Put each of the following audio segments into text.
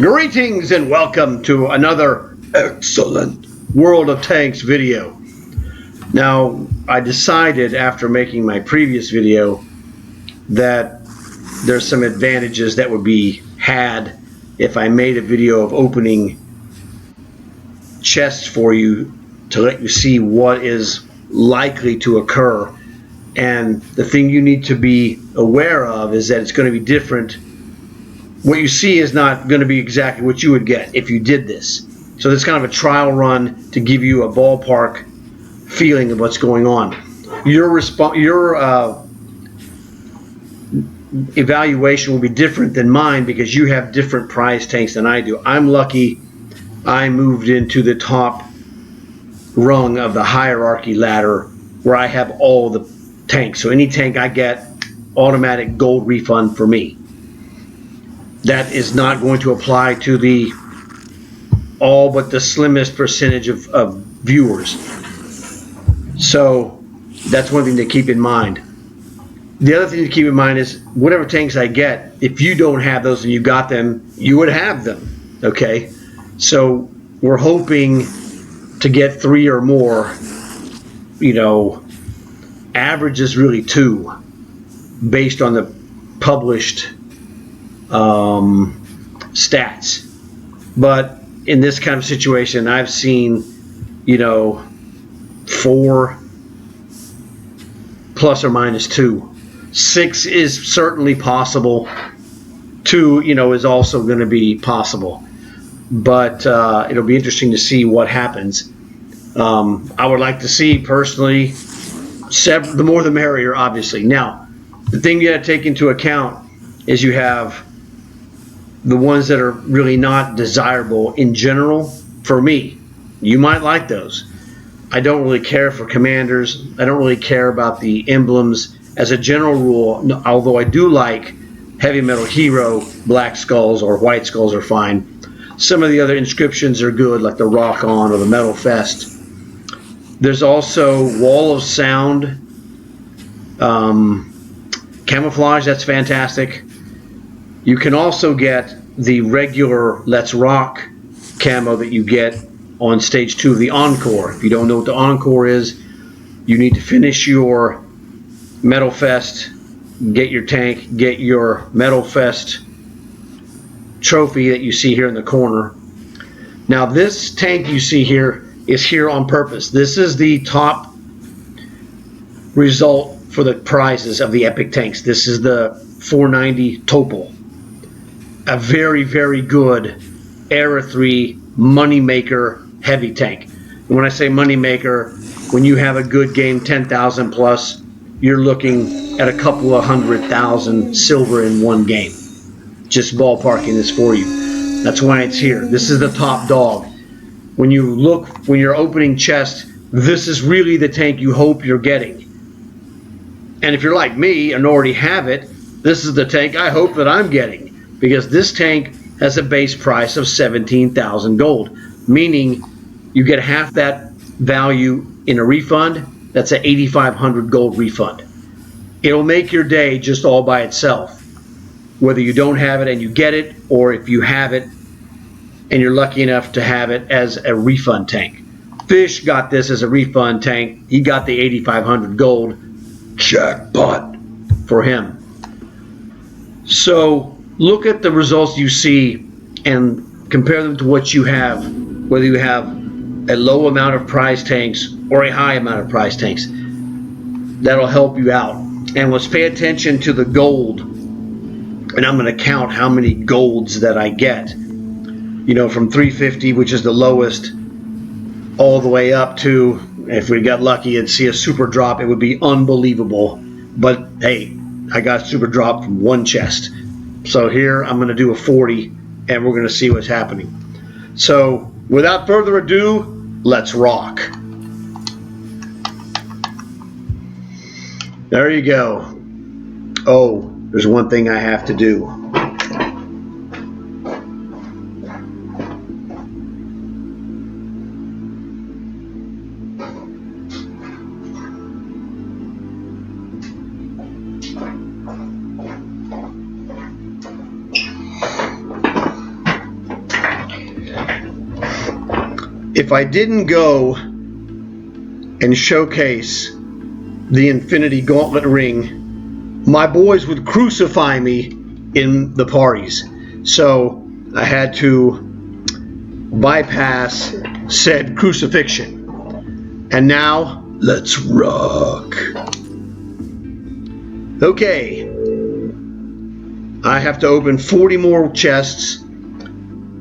Greetings and welcome to another excellent World of Tanks video. Now, I decided after making my previous video that there's some advantages that would be had if I made a video of opening chests for you to let you see what is likely to occur. And the thing you need to be aware of is that it's going to be different. What you see is not going to be exactly what you would get if you did this. So it's kind of a trial run to give you a ballpark feeling of what's going on. Your evaluation will be different than mine because you have different prize tanks than I do. I'm lucky I moved into the top rung of the hierarchy ladder where I have all the tanks. So any tank I get, automatic gold refund for me. That is not going to apply to the all but the slimmest percentage of viewers. So that's one thing to keep in mind. The other thing to keep in mind is whatever tanks I get, if you don't have those and you got them, you would have them. Okay? So we're hoping to get 3 or more. You know, average is really 2 based on the published stats. But in this kind of situation, I've seen, you know, 4 plus or minus 2. 6 is certainly possible. 2, you know, is also going to be possible. But it'll be interesting to see what happens. I would like to see, personally, the more the merrier, obviously. Now, the thing you got to take into account is you have the ones that are really not desirable in general. For me, you might like those. I don't really care for commanders. I don't really care about the emblems. As a general rule, although I do like heavy metal hero, black skulls or white skulls are fine. Some of the other inscriptions are good, like the Rock On or the Metal Fest. There's also Wall of Sound, camouflage, that's fantastic. You can also get the regular Let's Rock camo that you get on stage 2 of the Encore. If you don't know what the Encore is, you need to finish your Metal Fest, get your tank, get your Metal Fest trophy that you see here in the corner. Now this tank you see here is here on purpose. This is the top result for the prizes of the EPIC tanks. This is the 490 Topol. A very, very good Era 3 moneymaker heavy tank. And when I say moneymaker, when you have a good game, 10,000 plus, you're looking at a couple of 100,000 silver in one game. Just ballparking this for you. That's why it's here. This is the top dog. When you're opening chests, this is really the tank you hope you're getting. And if you're like me and already have it, this is the tank I hope that I'm getting. Because this tank has a base price of 17,000 gold, meaning you get half that value in a refund. That's an 8,500 gold refund. It'll make your day just all by itself, whether you don't have it and you get it, or if you have it and you're lucky enough to have it as a refund tank. Fish got this as a refund tank. He got the 8,500 gold. Jackpot for him. So look at the results you see and compare them to what you have, whether you have a low amount of prize tanks or a high amount of prize tanks. That'll help you out. And let's pay attention to the gold. And I'm going to count how many golds that I get. You know, from 350, which is the lowest, all the way up to, if we got lucky and see a super drop, it would be unbelievable. But hey, I got super drop from one chest. So here I'm going to do a 40 and we're going to see what's happening. So without further ado, let's rock. There you go. Oh, there's one thing I have to do. if I didn't go and showcase the Infinity Gauntlet ring, my boys would crucify me in the parties. So I had to bypass said crucifixion. And now, let's rock. Okay. I have to open 40 more chests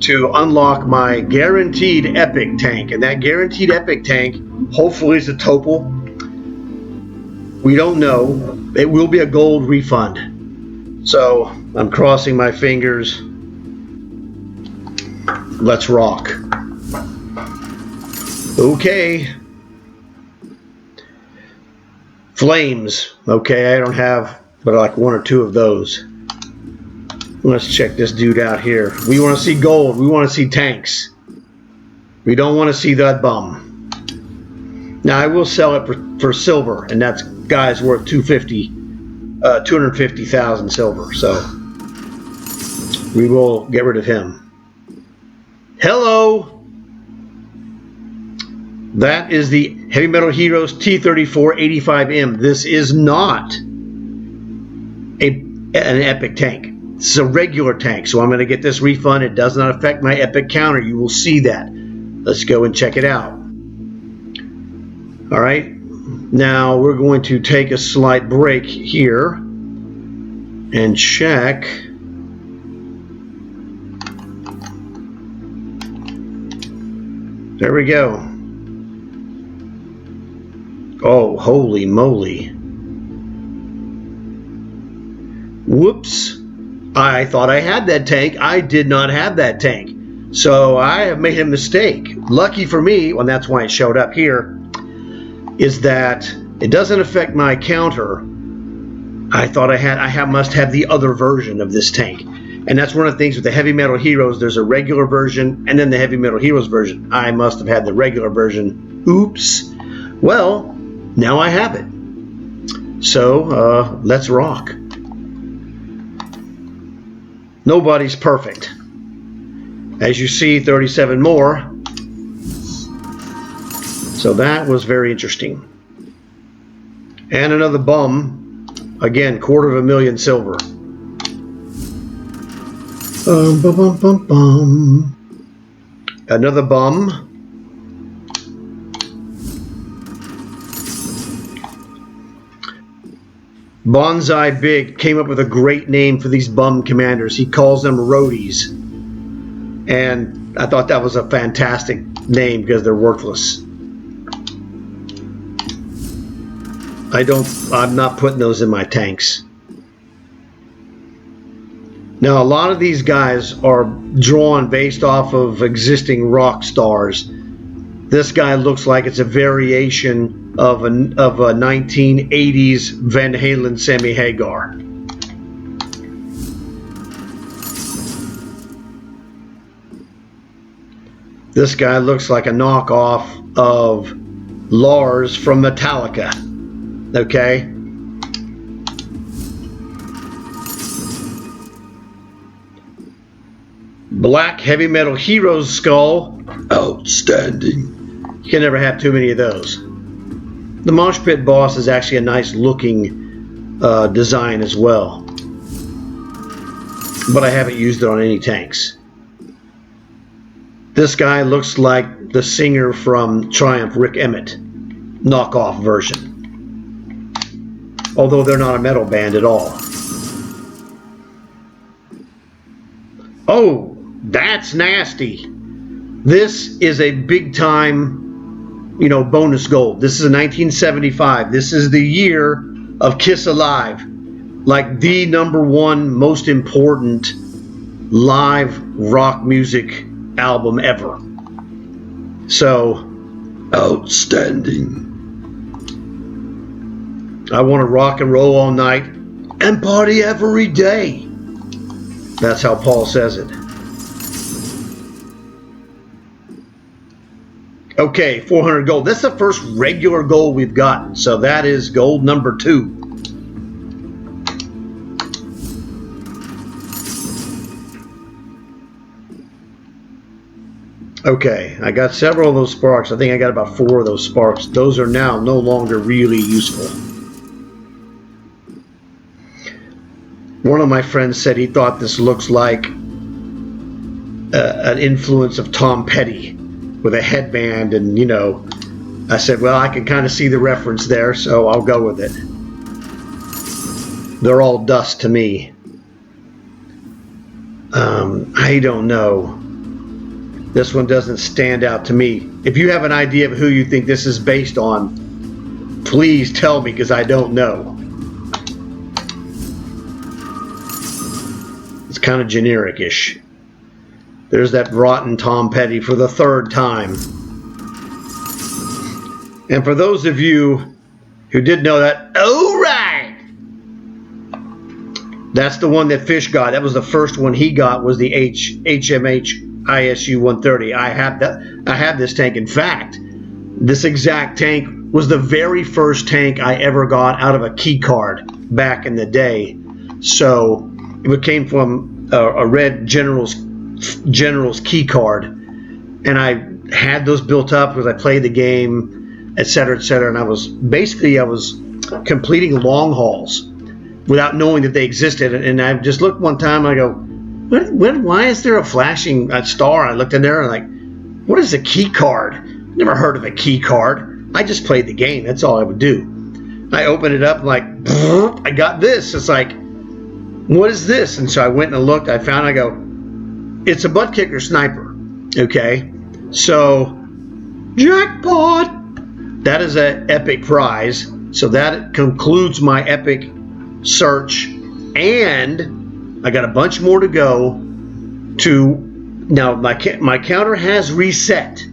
to unlock my guaranteed epic tank. And that guaranteed epic tank, hopefully, is a topal. We don't know. It will be a gold refund. So I'm crossing my fingers. Let's rock. Okay. Flames. Okay, I don't have but like one or two of those. Let's check this dude out here. We want to see gold. We want to see tanks. We don't want to see that bum. Now I will sell it for silver, and that's guy's worth 250,000 silver. So we will get rid of him. Hello. That is the Heavy Metal Heroes T-34 85M. This is not an epic tank. This is a regular tank, so I'm going to get this refund. It does not affect my epic counter. You will see that. Let's go and check it out. All right. Now we're going to take a slight break here and check. There we go. Oh, holy moly. Whoops. I thought I had that tank. I did not have that tank. So I have made a mistake. Lucky for me, and that's why it showed up here, is that it doesn't affect my counter. I thought I must have the other version of this tank. And that's one of the things with the Heavy Metal Heroes. There's a regular version and then the Heavy Metal Heroes version. I must have had the regular version. Oops. Well, now I have it. So, let's rock. Nobody's perfect. As you see, 37 more. So that was very interesting. And another bum. Again, 250,000 silver. Bum, bum, bum, bum. Another bum. Bonsai Big came up with a great name for these bum commanders. He calls them roadies. And I thought that was a fantastic name because they're worthless. I'm not putting those in my tanks. Now, a lot of these guys are drawn based off of existing rock stars. This guy looks like it's a variation of a 1980s Van Halen Sammy Hagar. This guy looks like a knockoff of Lars from Metallica. Okay? Black Heavy Metal Heroes skull. Outstanding. You can never have too many of those. The Mosh Pit boss is actually a nice looking design as well. But I haven't used it on any tanks. This guy looks like the singer from Triumph, Rick Emmett. Knockoff version. Although they're not a metal band at all. Oh, that's nasty. This is a big time, bonus gold. This is a 1975. This is the year of Kiss Alive. Like the #1 most important live rock music album ever. So, outstanding. I want to rock and roll all night and party every day. That's how Paul says it. Okay, 400 gold. That's the first regular gold we've gotten. So that is gold number 2. Okay, I got several of those sparks. I think I got about 4 of those sparks. Those are now no longer really useful. One of my friends said he thought this looks like an influence of Tom Petty with a headband, and you know, I said, well, I can kind of see the reference there, so I'll go with it. They're all dust to me. I don't know. This one doesn't stand out to me. If you have an idea of who you think this is based on, please tell me, because I don't know. It's kind of generic-ish. There's that rotten Tom Petty for the 3rd time. And for those of you who did know that, oh right! That's the one that Fish got. That was the first one he got, was the HMH ISU 130. I have this tank. In fact, this exact tank was the very first tank I ever got out of a key card back in the day. So it came from a red General's key card, and I had those built up because I played the game, etc., etc. And I was completing long hauls without knowing that they existed. And I just looked one time and I go, why is there a flashing star? I looked in there and like, what is a key card? Never heard of a key card. I just played the game. That's all I would do. I opened it up and like, I got this. It's like, what is this? And so I went and looked. I found, I go, it's a butt kicker sniper. Okay. So, jackpot. That is an epic prize. So that concludes my epic search. And I got a bunch more to go to. Now my counter has reset.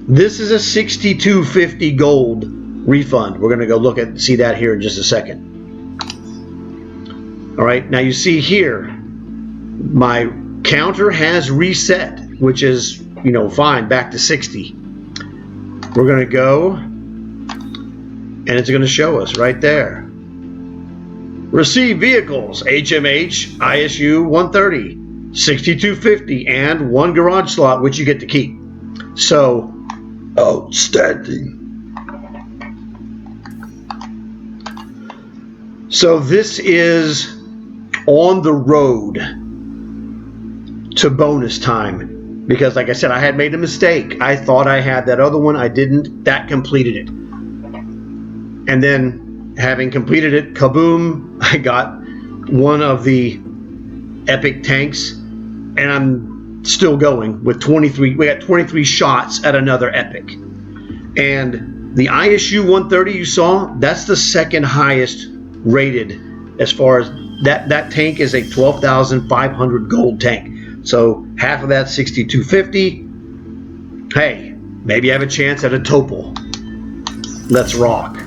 This is a 6250 gold refund. We're going to go see that here in just a second. All right, now you see here my counter has reset, which is, you know, fine, back to 60. We're going to go and it's going to show us right there. Receive vehicles, HMH, ISU 130, 6250, and 1 garage slot, which you get to keep. So, outstanding. So this is on the road to bonus time. Because like I said, I had made a mistake. I thought I had that other one. I didn't. That completed it. And then, having completed it, kaboom, I got one of the epic tanks, and I'm still going with 23. We got 23 shots at another epic. And the ISU 130 you saw, that's the 2nd highest rated as far as that tank is a 12,500 gold tank. So half of that 6250. Hey, maybe I have a chance at a Topol. Let's rock.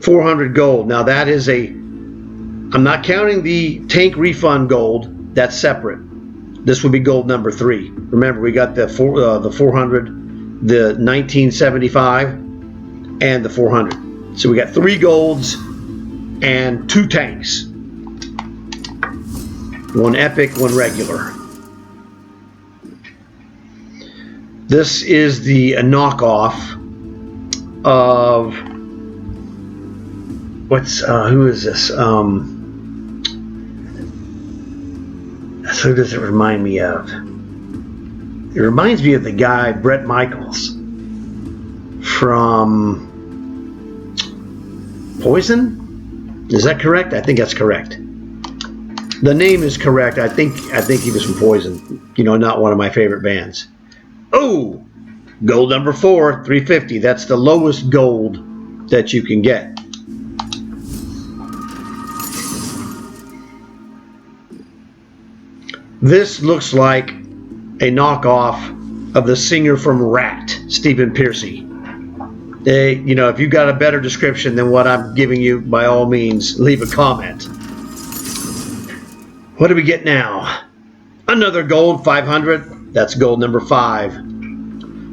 400 gold. Now that is I'm not counting the tank refund gold. That's separate. This would be gold number 3. Remember, we got the 400, the 1975, and the 400. So we got 3 golds and 2 tanks. 1 epic, 1 regular. This is the knockoff of who is this? Who does it remind me of? It reminds me of the guy Bret Michaels from Poison. Is that correct? I think that's correct. The name is correct. I think he was from Poison. You know, not one of my favorite bands. Oh, gold number 4, 350. That's the lowest gold that you can get. This looks like a knockoff of the singer from Rat, Stephen Pearcy. You know, if you've got a better description than what I'm giving you, by all means, leave a comment. What do we get now? Another gold 500. That's gold number 5.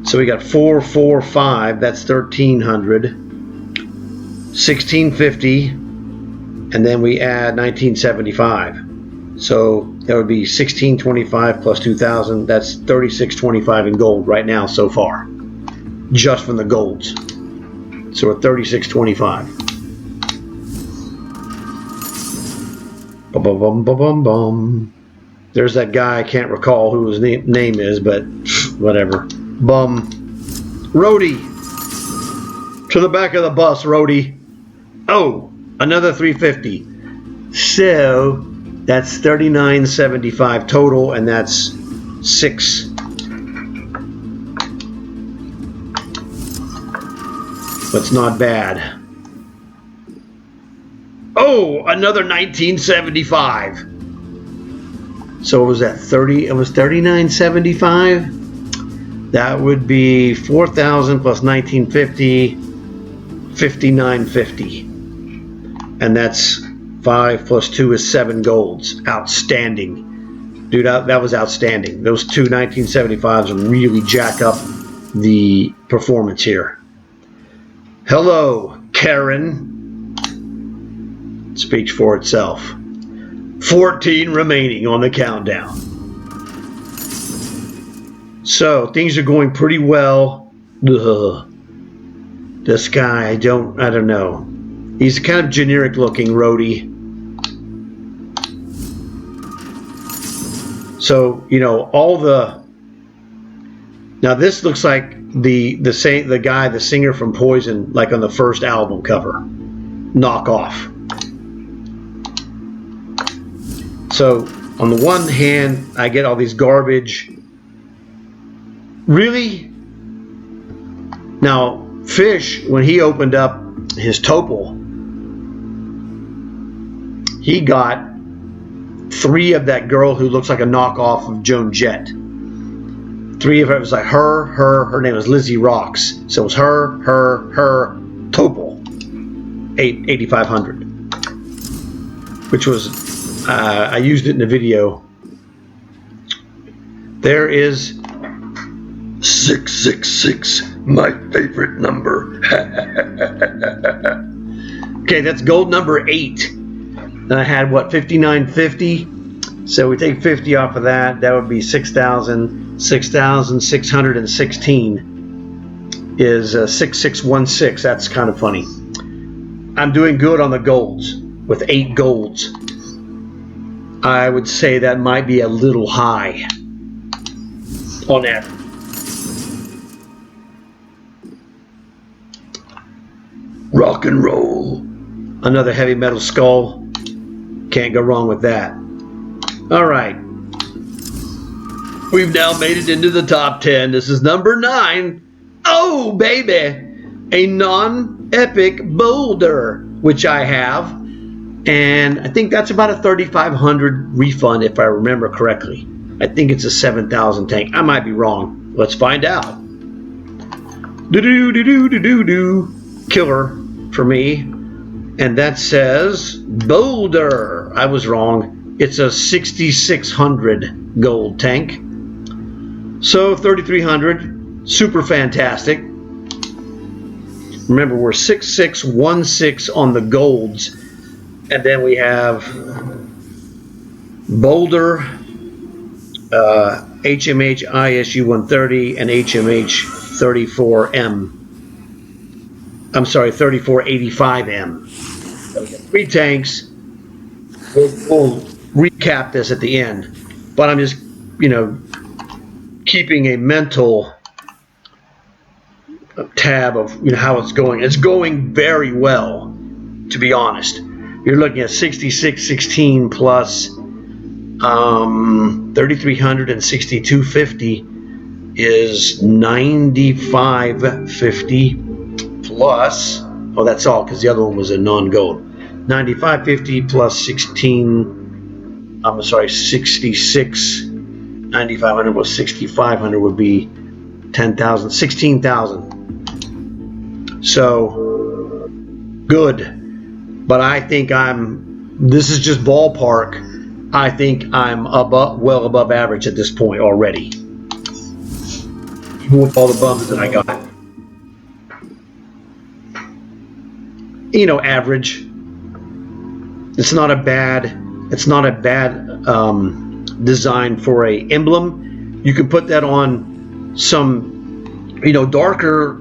So we got 445. That's 1300. 1650. And then we add 1975. So that would be 1625 plus 2,000. That's 3625 in gold right now so far, just from the golds. So we're 3625. Bum bum bum bum bum bum. There's that guy, I can't recall who his name is, but whatever. Bum. Rhodey. To the back of the bus, Rhodey. Oh, another 350. So that's 39.75 total, and that's 6. That's not bad. Oh, another 1975. So what was that? 30. It was 39.75. That would be 4,000 plus 1950, 59.50, and that's 5 plus 2 is 7 golds. Outstanding, dude. That was outstanding. Those two 1975s really jack up the performance here. Hello, Karen. Speaks for itself. 14 remaining on the countdown. So things are going pretty well. Ugh. This guy, I don't know. He's kind of generic looking, Rhodey. So, you know, all the. Now this looks like the singer from Poison, like on the first album cover. Knockoff. So on the one hand, I get all these garbage. Really? Now, Fish, when he opened up his Topol, he got 3 of that girl who looks like a knockoff of Joan Jett. 3 of her, it was like her name was Lizzie Rocks. So it was her, Topol, 8,500, which was, I used it in the video. There is 666, my favorite number. Okay, that's gold number 8. And I had what, 59.50? So we take 50 off of that. That would be 6,616 is 6616. That's kind of funny. I'm doing good on the golds with 8 golds. I would say that might be a little high on that. Rock and roll. Another heavy metal skull. Can't go wrong with that. All right. We've now made it into the top 10. This is number 9. Oh, baby. A non-epic boulder, which I have. And I think that's about a 3,500 refund, if I remember correctly. I think it's a 7,000 tank. I might be wrong. Let's find out. Do-do-do-do-do-do-do. Killer for me. And that says boulder. I was wrong. It's a 6,600 gold tank. So 3,300. Super fantastic. Remember, we're 6,616 on the golds. And then we have Boulder, HMH ISU 130, and HMH 34M. I'm sorry, 3485M. So we got 3 tanks. We'll recap this at the end. But I'm just, you know, keeping a mental tab of, you know, how it's going. It's going very well, to be honest. You're looking at 6616 plus 3,300 and 6,250 is 9,550 plus. Oh, that's all because the other one was a non-gold. 9,550 plus 16. I'm sorry, 66. 9,500 was 6,500 would be 10,000, 16,000. So good. But I think this is just ballpark. I think I'm well above average at this point already. Even with all the bums that I got. You know, average. It's not a bad It's not a bad design for a emblem. You can put that on some, you know, darker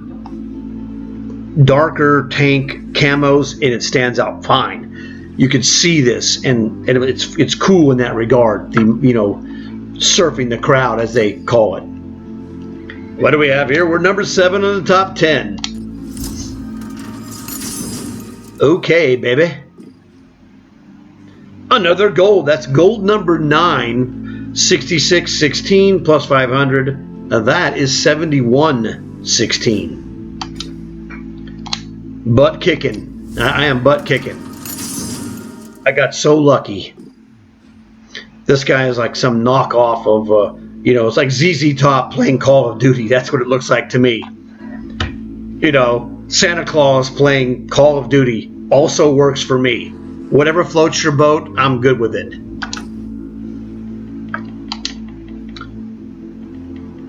tank camos, and it stands out fine. You can see this, and it's cool in that regard. The, you know, surfing the crowd, as they call it. What do we have here? We're number 7 on the top 10. Okay, baby. Another gold. That's gold number 9, 6616 plus 500. Now that is 7116. Butt kicking. I am butt kicking. I got so lucky. This guy is like some knockoff of, you know, it's like ZZ Top playing Call of Duty. That's what it looks like to me. You know, Santa Claus playing Call of Duty also works for me. Whatever floats your boat, I'm good with it.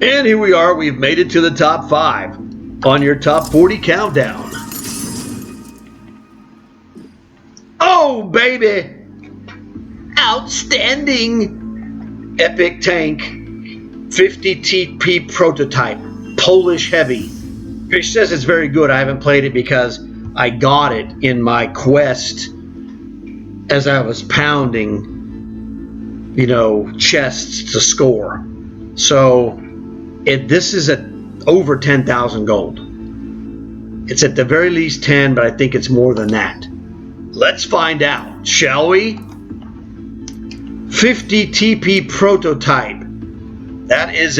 And here we are. We've made it to the top 5 on your top 40 countdown. Oh, baby! Outstanding! Epic tank, 50 TP prototype, Polish heavy. It says it's very good. I haven't played it because I got it in my quest as I was pounding, you know, chests to score. So this is at over 10,000 gold. It's at the very least 10, but I think it's more than that. Let's find out, shall we? 50 TP prototype. That is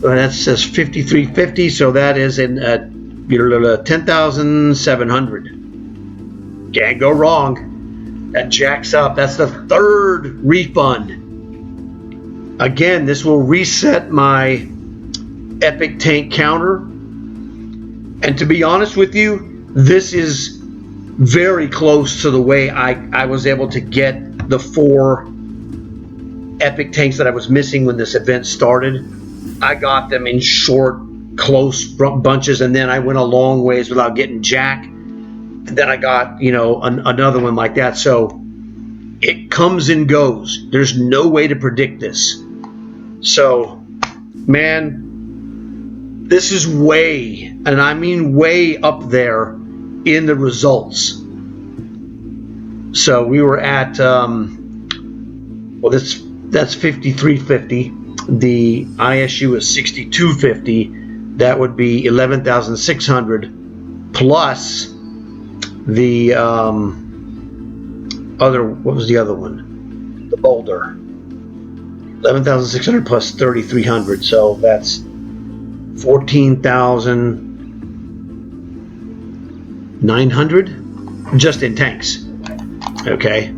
that says 5350, so that is in 10,700. Can't go wrong. That jacks up. That's the 3rd refund. Again, this will reset my epic tank counter. And to be honest with you, this is very close to the way I was able to get the 4 epic tanks that I was missing when this event started. I got them in short, close bunches, and then I went a long ways without getting jack. And then I got, you know, another one like that. So it comes and goes. There's no way to predict this. So, man, this is way, and I mean way up there in the results. So we were at, well, that's 5350. The ISU is 6250. That would be 11,600 plus the other. What was the other one? The Boulder. 11,600 plus 3,300. So that's 14,900 just in tanks. Okay.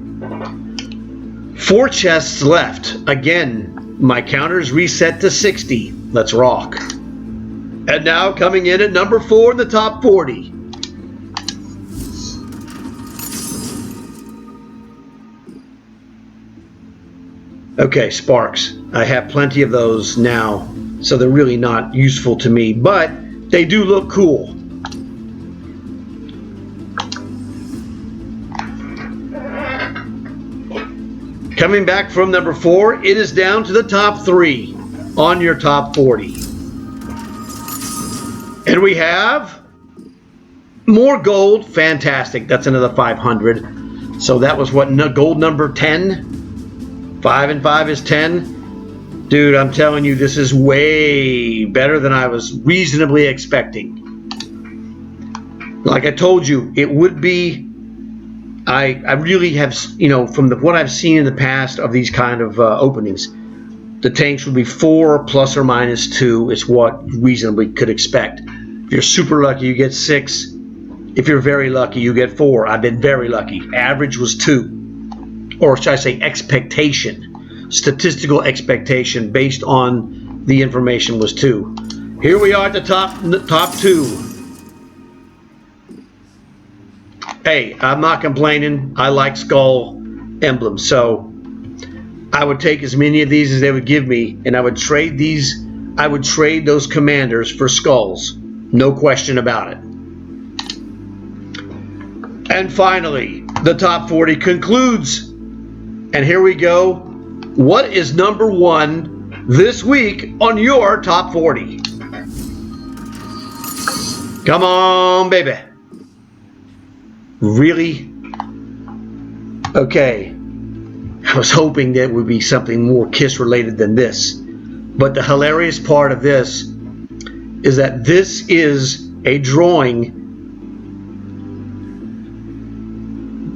4 chests left. Again, my counter's reset to 60. Let's rock. And now coming in at number 4 in the top 40. Okay, sparks. I have plenty of those now, so they're really not useful to me, but they do look cool. Coming back from number 4, it is down to the top 3 on your top 40. And we have more gold. Fantastic. That's another 500. So that was what, gold number 10? 5 and 5 is 10. Dude, I'm telling you, this is way better than I was reasonably expecting. Like I told you, it would be, I really have, you know, from what I've seen in the past of these kind of openings, the tanks would be 4 plus or minus 2 is what reasonably could expect. If you're super lucky, you get 6. If you're very lucky, you get 4. I've been very lucky. Average was 2. Or should I say expectation, statistical expectation based on the information was 2. Here we are at the top 2. Hey, I'm not complaining. I like skull emblems, so I would take as many of these as they would give me, and I would trade these. I would trade those commanders for skulls, no question about it. And finally, the top 40 concludes. And here we go. What is number 1 this week on your top 40? Come on, baby. Really? Okay. I was hoping that would be something more Kiss related than this. But the hilarious part of this is that this is a drawing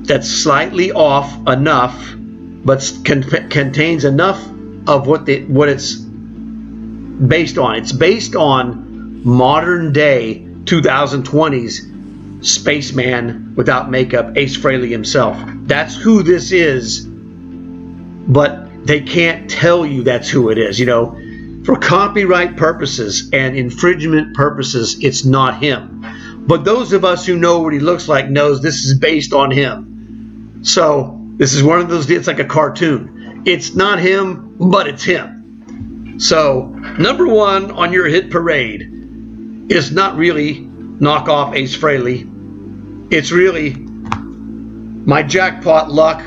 that's slightly off enough, but contains enough of what it's based on. It's based on modern day 2020s spaceman without makeup, Ace Frehley himself. That's who this is, but they can't tell you that's who it is. You know, for copyright purposes and infringement purposes, it's not him. But those of us who know what he looks like knows this is based on him. So this is one of those, it's like a cartoon. It's not him, but it's him. So number 1 on your hit parade is not really knockoff Ace Frehley. It's really my jackpot luck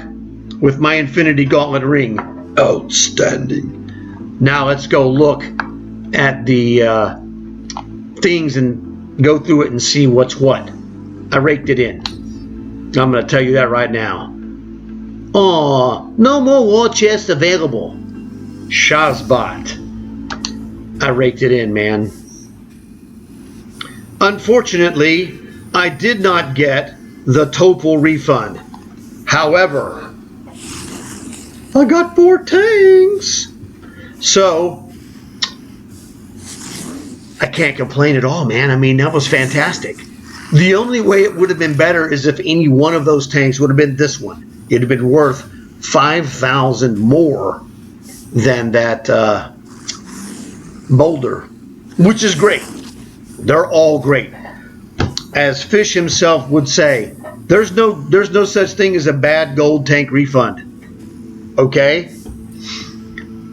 with my Infinity Gauntlet ring. Outstanding. Now let's go look at the things and go through it and see what's what. I raked it in. I'm going to tell you that right now. Oh, no more war chests available. Shazbot. I raked it in, man. Unfortunately, I did not get the Topol refund. However, I got 4 tanks. So, I can't complain at all, man. I mean, that was fantastic. The only way it would have been better is if any one of those tanks would have been this one. It would have been worth 5,000 more than that Boulder, which is great. They're all great. As Fish himself would say, there's no such thing as a bad gold tank refund. Okay?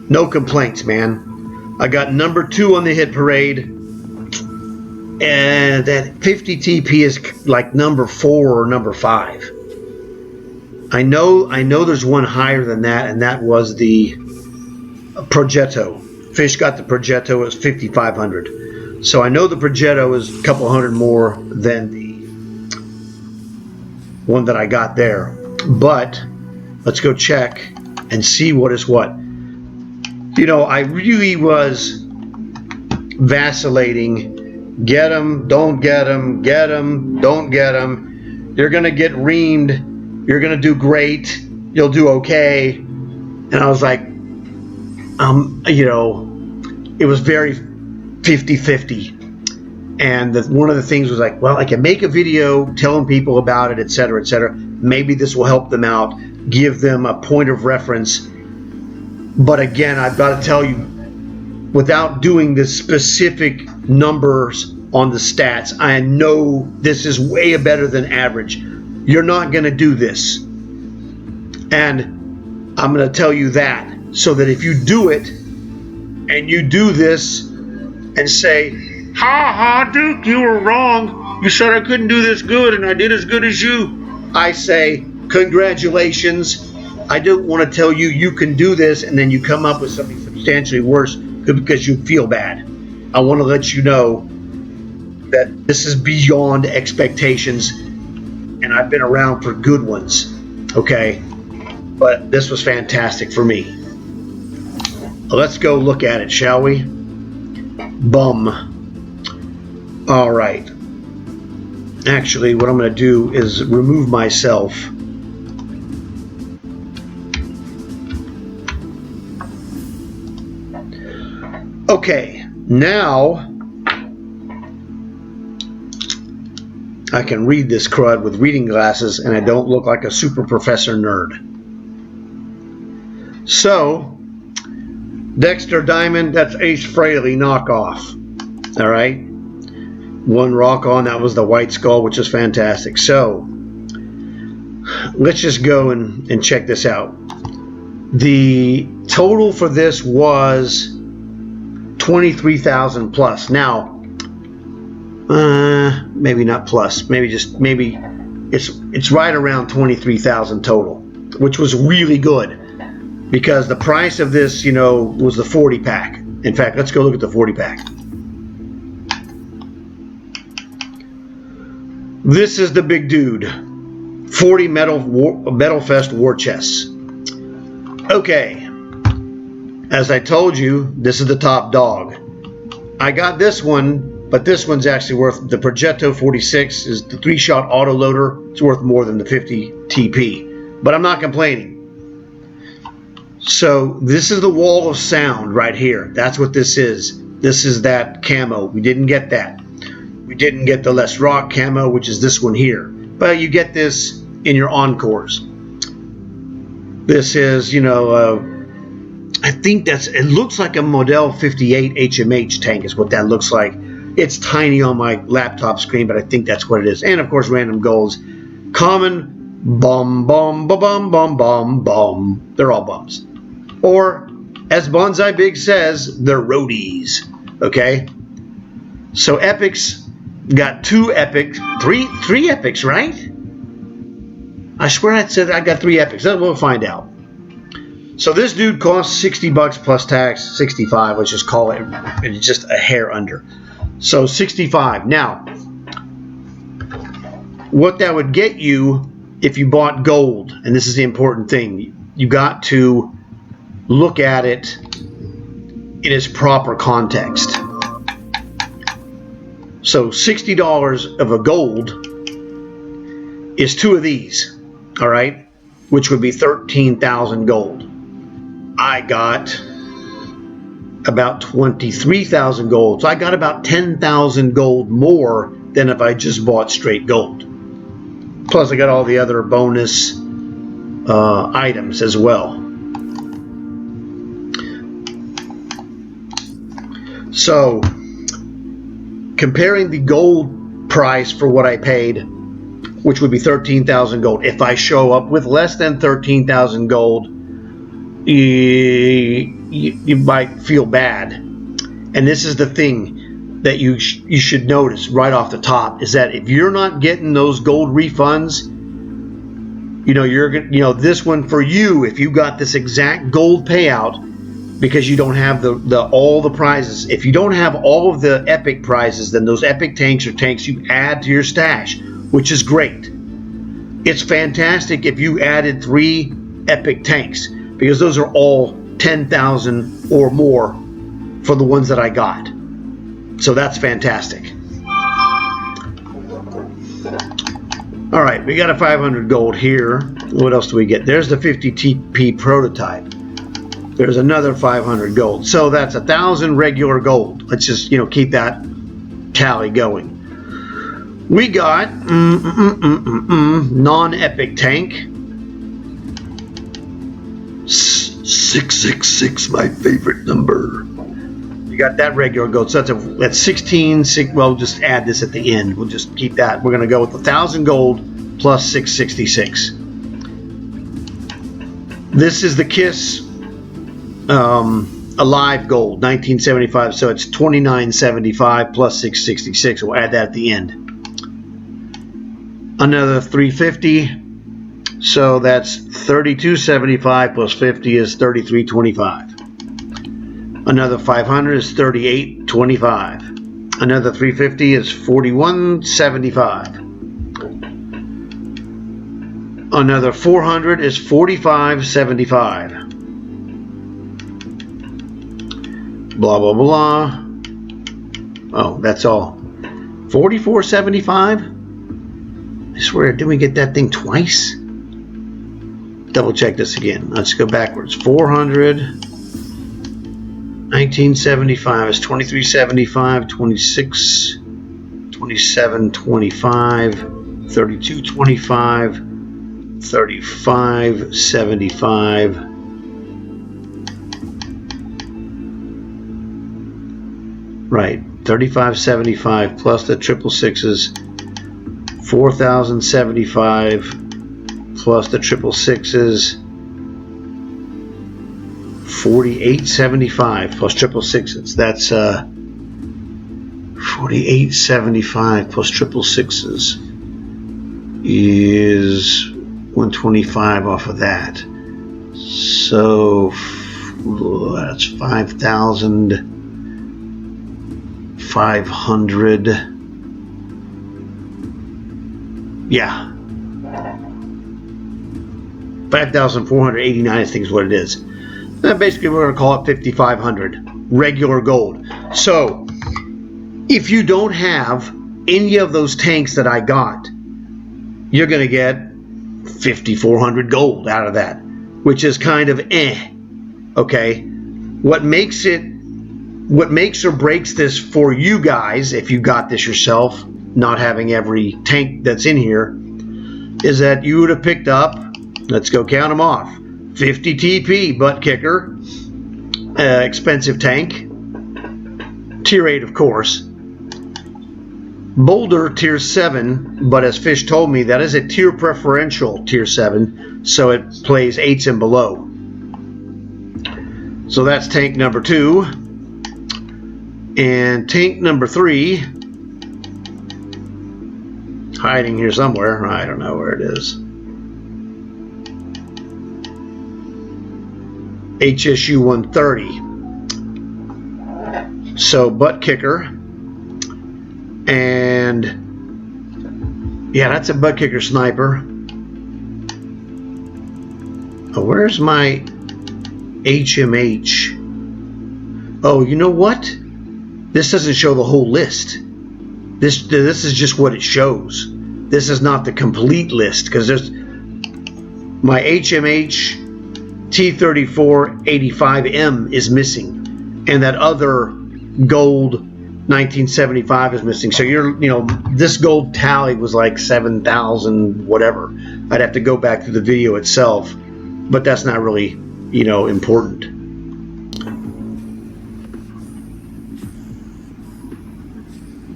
No complaints, man. I got number 2 on the hit parade, and that 50 TP is like number 4 or number 5. I know there's one higher than that, and that was the Progetto. Fish got the Progetto, it was 5,500. So I know the Progetto is a couple hundred more than the one that I got there. But let's go check and see what is what. You know, I really was vacillating. Get them, don't get them, get them, don't get them. You're going to get reamed. You're going to do great. You'll do okay. And I was like, you know, it was very 50-50. And one of the things was like, well, I can make a video telling people about it, etc., etc. Maybe this will help them out, give them a point of reference. But again, I've got to tell you, without doing the specific numbers on the stats, I know this is way better than average. You're not going to do this. And I'm going to tell you that, so that if you do it, and you do this, and say, ha, Duke, you were wrong. You said I couldn't do this good, and I did as good as you. I say, congratulations. I don't want to tell you you can do this, and then you come up with something substantially worse because you feel bad. I want to let you know that this is beyond expectations, and I've been around for good ones, okay? But this was fantastic for me. Let's go look at it, shall we? Bum. All right. Actually, what I'm going to do is remove myself. Okay, now I can read this crud with reading glasses and I don't look like a super professor nerd. So, Dexter Diamond, that's Ace Frehley knockoff. All right. One rock on, that was the White Skull, which is fantastic. So, let's just go and check this out. The total for this was 23,000 plus. Now, maybe not plus, maybe it's right around 23,000 total, which was really good because the price of this, you know, was the 40 pack. In fact, let's go look at the 40 pack. This is the big dude, 40 Metal Fest war chests. Okay, as I told you, this is the top dog. I got this one, but this one's actually worth, the Progetto 46 is the 3-shot auto loader. It's worth more than the 50 TP, but I'm not complaining. So this is the wall of sound right here. That's what this is. This is that camo. We didn't get that. We didn't get the Less Rock camo, which is this one here. But you get this in your Encores. This is, you know, I think it looks like a Model 58 HMH tank is what that looks like. It's tiny on my laptop screen, but I think that's what it is. And of course, random golds. Common, bum, bum, ba bum, bum, bum, bum. They're all bums. Or, as Bonsai Big says, they're roadies. Okay? So epics, got 2 epics, three epics, right? I swear I said I got 3 epics. We'll find out. So this dude costs $60 plus tax, 65. Let's just call it. It's just a hair under. So 65. Now, what that would get you if you bought gold, and this is the important thing, you got to look at it in its proper context. So $60 of a gold is 2 of these, all right, which would be 13,000 gold. I got about 23,000 gold, so I got about 10,000 gold more than if I just bought straight gold. Plus, I got all the other bonus items as well. So, comparing the gold price for what I paid, which would be 13,000 gold. If I show up with less than 13,000 gold, you might feel bad. And this is the thing that you should notice right off the top, is that if you're not getting those gold refunds, you know, this one for you, if you got this exact gold payout, because you don't have all the prizes. If you don't have all of the epic prizes, then those epic tanks are tanks you add to your stash, which is great. It's fantastic if you added 3 epic tanks, because those are all 10,000 or more for the ones that I got. So that's fantastic. All right, we got a 500 gold here. What else do we get? There's the 50 TP prototype. There's another 500 gold. So that's 1,000 regular gold. Let's just, you know, keep that tally going. We got non-epic tank. 666, my favorite number. You got that regular gold. So that's 16. Well, just add this at the end. We'll just keep that. We're going to go with 1,000 gold plus 666. This is the KISS Alive Gold, 1975. So it's 2975 plus 666. We'll add that at the end. Another 350. So that's 3275 plus 50 is 3325. Another 500 is 3825. Another 350 is 4175. Another 400 is 4575. Blah blah blah. Oh, that's all. 4475. I swear, didn't we get that thing twice? Double check this again. Let's go backwards. 400, 1975 is 2375, 26, 2725, 3225, 3575. Right, 3575 plus the 666s, 4075 plus the 666s, 4875 plus 666s. That's 4875 plus 666s. is 125 off of that. So that's 5,500. Yeah. 5,489, I think is what it is. Basically, we're going to call it 5,500 regular gold. So, if you don't have any of those tanks that I got, you're going to get 5,400 gold out of that, which is kind of okay. What makes or breaks this for you guys, if you got this yourself, not having every tank that's in here, is that you would have picked up, let's go count them off, 50 TP butt kicker, expensive tank, tier 8 of course, Boulder tier 7, but as Fish told me, that is a tier preferential tier 7, so it plays 8s and below. So that's tank number 2. And tank number 3, hiding here somewhere, I don't know where it is. HSU 130. So butt kicker, and yeah, that's a butt kicker sniper. Oh, where's my HMH? Oh, you know what? This doesn't show the whole list. This is just what it shows. This is not the complete list, because there's my HMH T3485M is missing, and that other gold 1975 is missing. So this gold tally was like 7,000 whatever. I'd have to go back to the video itself, but that's not really important.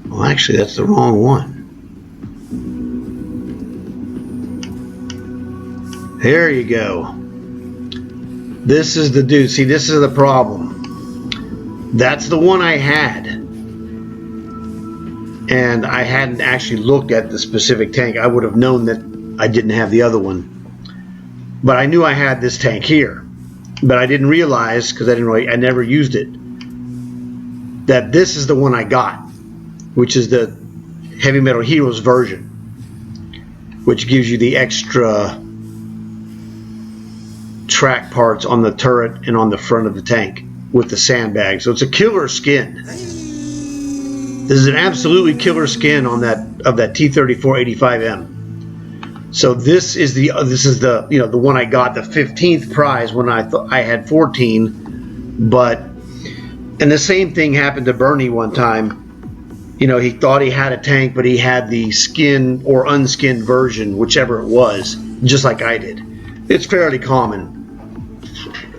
Well, actually, that's the wrong one. There you go. This is the dude. See, this is the problem. That's the one I had. And I hadn't actually looked at the specific tank. I would have known that I didn't have the other one. But I knew I had this tank here. But I didn't realize, because I never used it, that this is the one I got, which is the Heavy Metal Heroes version, which gives you the extra track parts on the turret and on the front of the tank with the sandbag. So it's a killer skin. This is an absolutely killer skin on that T3485M. So this is the the one I got, the 15th prize, when I thought I had 14. But and the same thing happened to Bernie one time. He thought he had a tank, but he had the skin or unskinned version, whichever it was, just like I did. It's fairly common.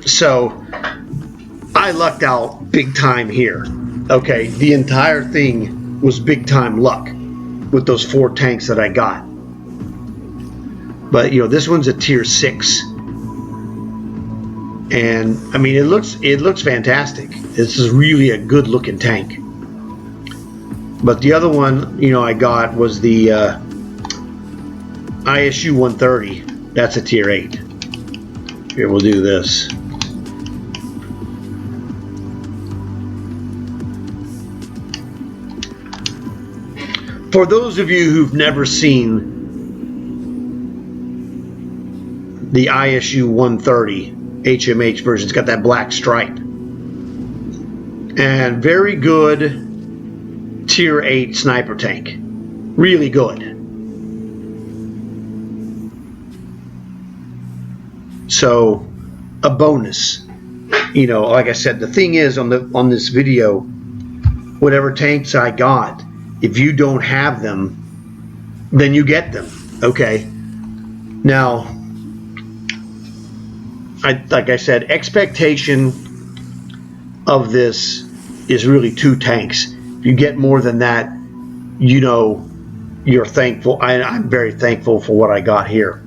So I lucked out big time here. Okay, the entire thing was big time luck with those 4 tanks that I got. But this one's a tier 6, and I mean it looks fantastic. This is really a good looking tank. But the other one I got was the ISU 130. That's a tier 8. Here, we'll do this. For those of you who've never seen the ISU 130 HMH version, it's got that black stripe. And very good tier 8 sniper tank. Really good. So a bonus. Like I said, the thing is on this video, whatever tanks I got, if you don't have them, then you get them. Okay. Now, like I said, expectation of this is really 2 tanks. If you get more than that, you're thankful. I'm very thankful for what I got here.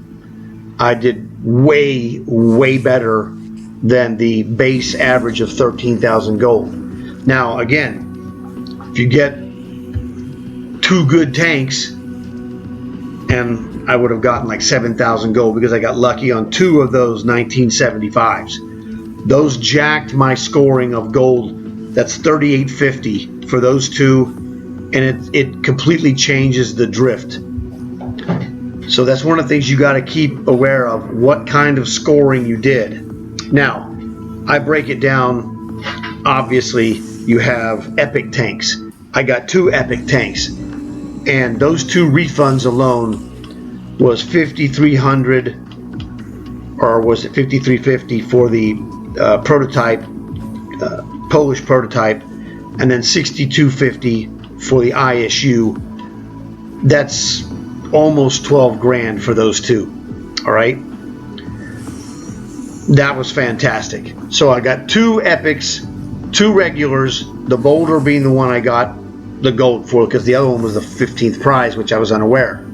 I did way, way better than the base average of 13,000 gold. Now, again, if you get 2 good tanks and I would have gotten like 7,000 gold because I got lucky on 2 of those 1975s. Those jacked my scoring of gold. That's 3850 for those 2, and it completely changes the drift. So that's one of the things you got to keep aware of, what kind of scoring you did. Now, I break it down. Obviously, you have epic tanks. I got 2 epic tanks, and those 2 refunds alone was 5,300, or was it 5,350 for the prototype, Polish prototype, and then 6,250 for the ISU. That's almost 12 grand for those 2. All right, that was fantastic. So I got 2 epics, 2 regulars, the boulder being the one I got the gold for, because the other one was the 15th prize, which I was unaware.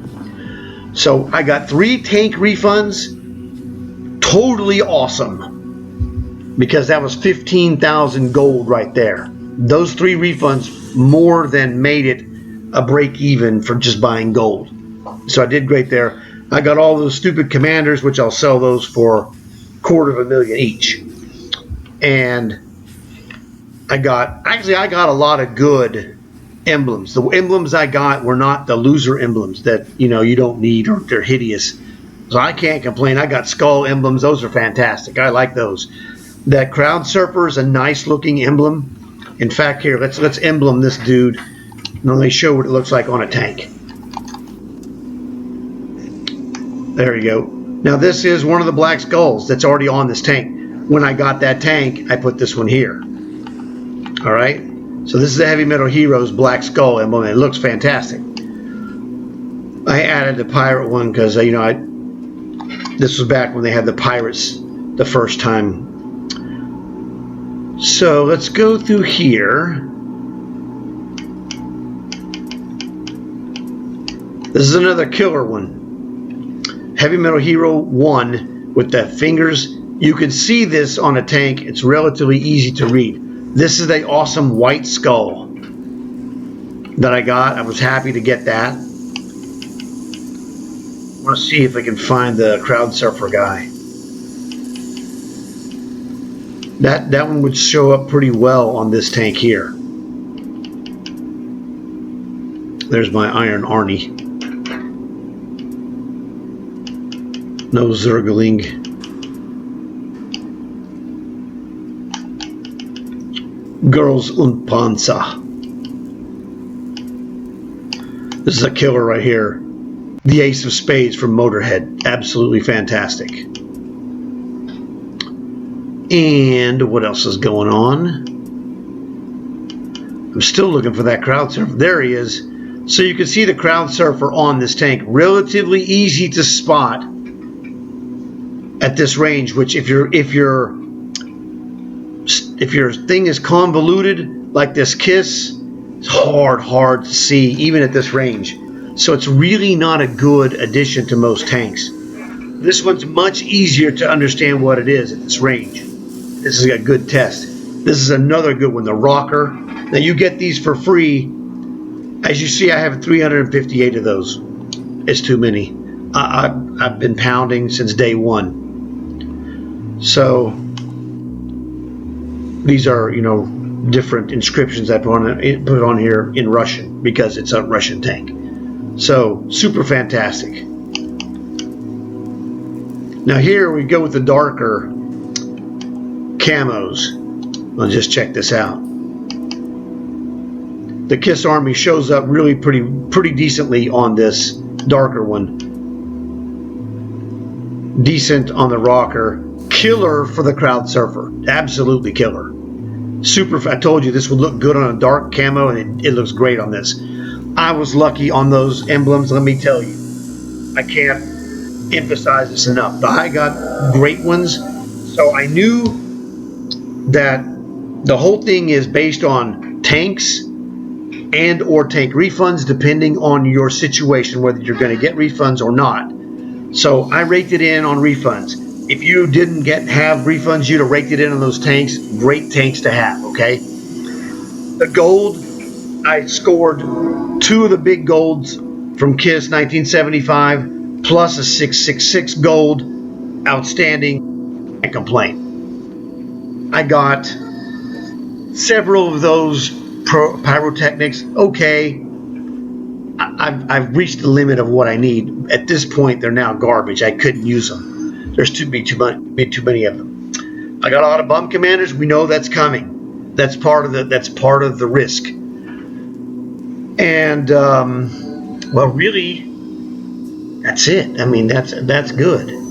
So I got 3 tank refunds. Totally awesome, because that was 15,000 gold right there. Those 3 refunds more than made it a break even for just buying gold. So I did great there. I got all those stupid commanders, which I'll sell those for $250,000 each. And I got a lot of good emblems. The emblems I got were not the loser emblems that you don't need, or they're hideous. So I can't complain. I got skull emblems. Those are fantastic. I like those. That crowd surfer is a nice looking emblem. In fact, here, let's emblem this dude, and let me show what it looks like on a tank. There you go. Now this is one of the black skulls that's already on this tank. When I got that tank, I put this one here. All right. So this is the Heavy Metal Heroes black skull emblem. And it looks fantastic. I added the pirate one because this was back when they had the pirates the first time. So let's go through here. This is another killer one. Heavy Metal Hero 1 with the fingers. You can see this on a tank. It's relatively easy to read. This is the awesome white skull that I got. I was happy to get that. I want to see if I can find the crowd surfer guy. That one would show up pretty well on this tank here. There's my Iron Arnie. No Zergling. Girls und Panzer. This is a killer right here. The Ace of Spades from Motorhead. Absolutely fantastic. And what else is going on? I'm still looking for that crowd surfer. There he is. So you can see the crowd surfer on this tank. Relatively easy to spot at this range, which if your thing is convoluted like this KISS, it's hard to see even at this range. So it's really not a good addition to most tanks. This one's much easier to understand what it is at this range. This is a good test. This is another good one, the rocker. Now you get these for free. As you see, I have 358 of those. It's too many. I've been pounding since day 1. So these are, different inscriptions I put on here in Russian because it's a Russian tank. So super fantastic. Now here we go with the darker camos. Well, just check this out. The KISS Army shows up really pretty decently on this darker one. Decent on the rocker. Killer for the crowd surfer. Absolutely killer. Super. I told you this would look good on a dark camo, and it looks great on this. I was lucky on those emblems, let me tell you. I can't emphasize this enough. I got great ones, so I knew that the whole thing is based on tanks and or tank refunds, depending on your situation, whether you're going to get refunds or not. So I raked it in on refunds. If you didn't have refunds, you'd have raked it in on those tanks. Great tanks to have, okay? The gold, I scored 2 of the big golds from KISS 1975 plus a 666 gold. Outstanding. Can't complain. I got several of those pyrotechnics. Okay, I've reached the limit of what I need. At this point, they're now garbage. I couldn't use them. There's too many of them. I got a lot of bum commanders. We know that's coming. That's part of the risk. And well, really, that's it. I mean, that's good.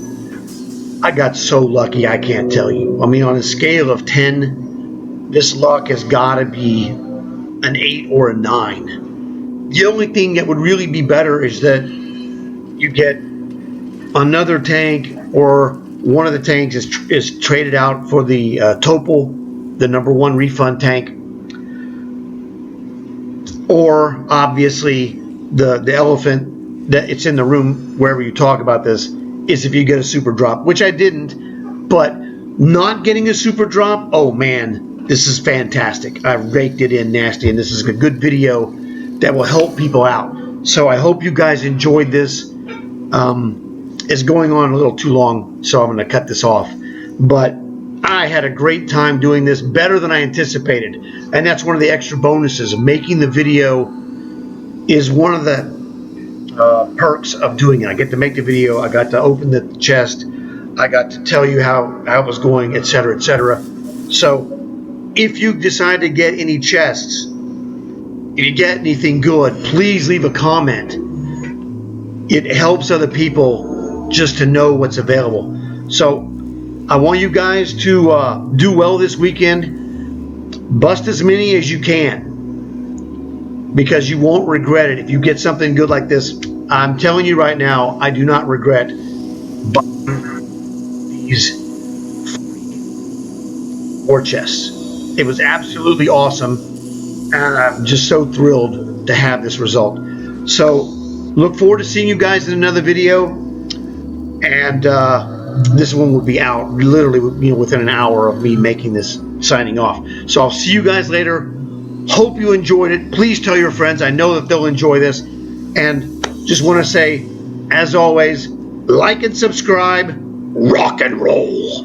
I got so lucky, I can't tell you. I mean, on a scale of 10, this luck has got to be an 8 or a 9. The only thing that would really be better is that you get another tank, or one of the tanks is traded out for the Topol, the #1 refund tank, or obviously the elephant that it's in the room wherever you talk about this is if you get a super drop, which I didn't. But not getting a super drop, oh man, this is fantastic. I raked it in nasty, and this is a good video that will help people out. So I hope you guys enjoyed this. It's going on a little too long, so I'm going to cut this off. But I had a great time doing this, better than I anticipated. And that's one of the extra bonuses. Making the video is one of the perks of doing it. I get to make the video, I got to open the chest, I got to tell you how it was going, etc., etc. So if you decide to get any chests, if you get anything good, please leave a comment. It helps other people just to know what's available. So I want you guys to do well this weekend. Bust as many as you can, because you won't regret it. If you get something good like this, I'm telling you right now, I do not regret buying these war chests. It was absolutely awesome, and I'm just so thrilled to have this result. So look forward to seeing you guys in another video, and this one will be out literally, within an hour of me making this, signing off. So I'll see you guys later. Hope you enjoyed it. Please tell your friends. I know that they'll enjoy this. And just want to say, as always, like and subscribe. Rock and roll.